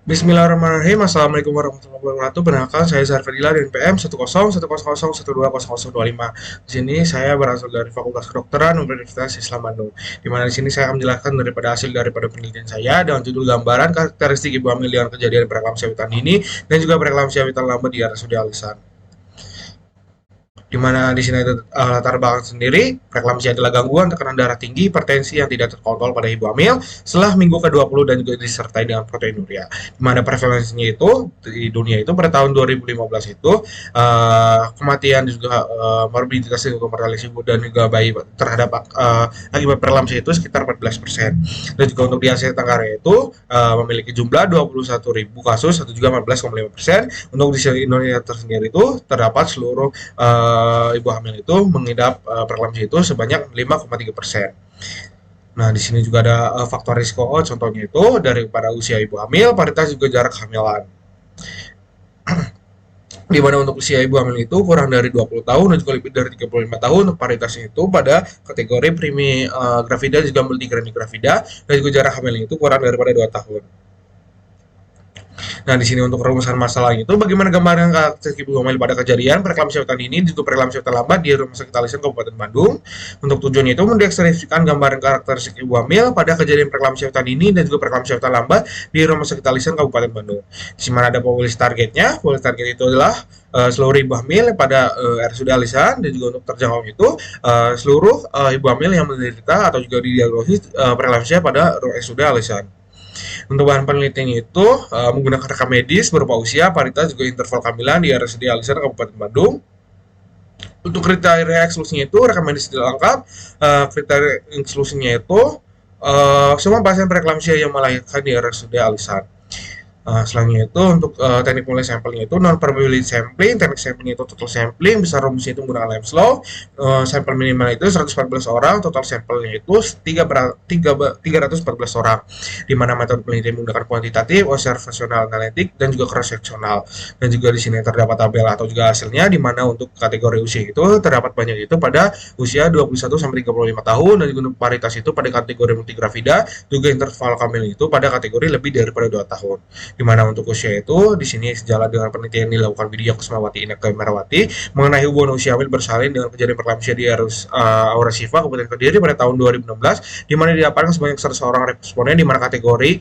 Bismillahirrahmanirrahim. Assalamualaikum warahmatullahi wabarakatuh. Perkenalkan, saya Zahar Fadila dari PM 10100120025. Di sini saya berasal dari Fakultas Kedokteran Universitas Islam Bandung. Di mana di sini saya akan menjelaskan daripada penelitian saya dengan judul gambaran karakteristik ibu hamil dengan kejadian preeklamsia witan dini dan juga preeklamsia witan lambat di RSUD Alisan. Di mana di sini ada latar belakang sendiri. Preeklamsia adalah gangguan tekanan darah tinggi, hipertensi yang tidak terkontrol pada ibu hamil setelah minggu ke-20 dan juga disertai dengan proteinuria. Di mana prevalensinya itu di dunia itu pada tahun 2015 itu kematian juga morbiditas juga mortalitas ibu dan juga bayi terhadap akibat preeklamsia itu sekitar 14%. Dan juga untuk di Asia Tenggara itu memiliki jumlah 21.000 kasus atau juga 14,5%. Untuk di Indonesia tersendiri itu terdapat seluruh ibu hamil itu mengidap preeklamsia itu sebanyak 5,3%. Nah, di sini juga ada faktor risiko, contohnya itu daripada usia ibu hamil, paritas juga jarak kehamilan. Di mana untuk usia ibu hamil itu kurang dari 20 tahun dan juga lebih dari 35 tahun untuk paritasnya itu pada kategori primi gravida juga multigrami gravida dan juga jarak hamil itu kurang daripada 2 tahun. Nah, di sini untuk rumusan masalahnya itu bagaimana gambaran karakteristik ibu hamil pada kejadian preeklamsia witan dini juga preeklamsia witan lambat di Rumah Sakit Alisan Kabupaten Bandung. Untuk tujuannya itu mendeskripsikan gambaran karakteristik ibu hamil pada kejadian preeklamsia witan dini dan juga preeklamsia witan lambat di Rumah Sakit Alisan Kabupaten Bandung. Di mana ada populasi targetnya. Populasi target itu adalah seluruh ibu hamil pada RSUD Alisan dan juga untuk terjangkau itu seluruh ibu hamil yang menderita atau juga didiagnosis preeklamsia pada RSUD Alisan. Untuk bahan penelitian itu menggunakan rekam medis berupa usia, paritas, juga interval kehamilan di RSUD Alisan Kabupaten Bandung. Untuk kriteria eksklusinya itu rekam medis tidak lengkap. Kriteria eksklusinya itu semua pasien preeklamsia yang melahirkan di RSUD Alisan. Selanjutnya itu untuk teknik mulai sampelnya itu non probability sampling, teknik sampling itu total sampling, besar rumusnya itu menggunakan Lam's law, sampel minimal itu 114 orang, total sampelnya itu 314 orang, di mana metode penelitian menggunakan kuantitatif, observasional analitik, dan juga cross sectional. Dan juga di sini terdapat tabel atau juga hasilnya, di mana untuk kategori usia itu terdapat banyak itu pada usia 21 sampai 35 tahun dan juga paritas itu pada kategori multigravida, juga interval hamil itu pada kategori lebih daripada 2 tahun. Di mana untuk usia itu di sini sejalan dengan penelitian yang dilakukan Widya Kusmawati Ineke Merawati mengenai hubungan usia hamil bersalin dengan kejadian preeklamsia di Aura Siva Kabupaten Kediri pada tahun 2016, di mana didapatkan sebanyak 100 orang responden di mana kategori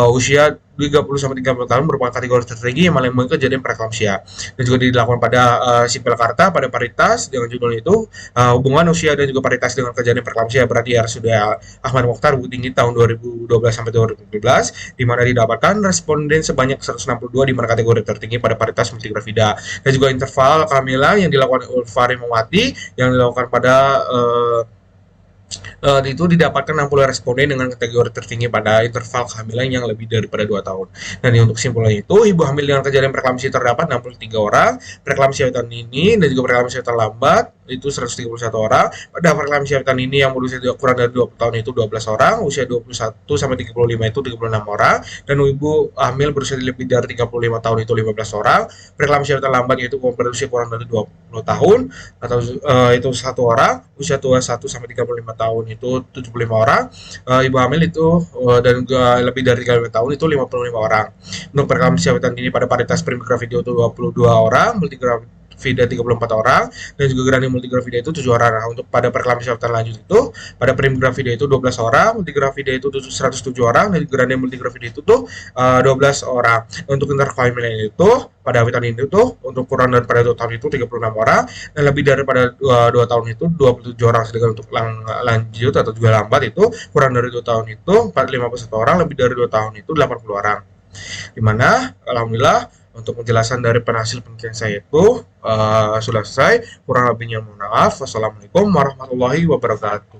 usia 30 sampai 30 tahun merupakan kategori tertinggi yang mengandung kejadian preeklamsia. Dan juga dilakukan pada sipil karta pada paritas dengan judul itu hubungan usia dan juga paritas dengan kejadian preeklamsia berarti sudah Ahmad Mokhtar Bukit Tinggi tahun 2012 sampai 2017, di mana didapatkan responden sebanyak 162 di mana kategori tertinggi pada paritas multigravida. Dan juga interval kehamilan yang dilakukan Ulfa Rimawati yang dilakukan pada itu didapatkan 60 responden dengan kategori tertinggi pada interval kehamilan yang lebih daripada 2 tahun. Dan untuk kesimpulannya itu, ibu hamil dengan kejadian preeklamsia terdapat 63 orang, preeklamsia witan dini dan juga preeklamsia witan lambat itu 131 orang. Pada preeklamsia witan dini yang berusia kurang dari 20 tahun itu 12 orang, usia 21 sampai 35 itu 36 orang, dan ibu hamil berusia lebih dari 35 tahun itu 15 orang. Preeklamsia witan lambat yaitu berusia kurang dari 20 tahun atau itu 1 orang, usia 21 sampai 35 tahun itu 75 orang, ibu hamil itu dan juga lebih dari 35 tahun itu 55 orang. Untuk preeklamsia witan dini pada paritas primigravida itu 22 orang, multigravida 34 orang, dan juga grani multigravida itu 7 orang. Nah, untuk pada preeklamsia witan lanjut itu pada primigravida itu 12 orang, multigravida itu 107 orang, dan grani multigravida itu 12 orang. Untuk interval kehamilan itu pada witan ini itu untuk kurang daripada 2 tahun itu 36 orang dan lebih daripada 2 tahun itu 27 orang, sedangkan untuk lanjut atau juga lambat itu kurang dari 2 tahun itu 51 orang, lebih dari 2 tahun itu 80 orang. Dimana alhamdulillah untuk penjelasan dari hasil penelitian saya itu sudah selesai. Kurang lebihnya mohon maaf. Wassalamualaikum warahmatullahi wabarakatuh.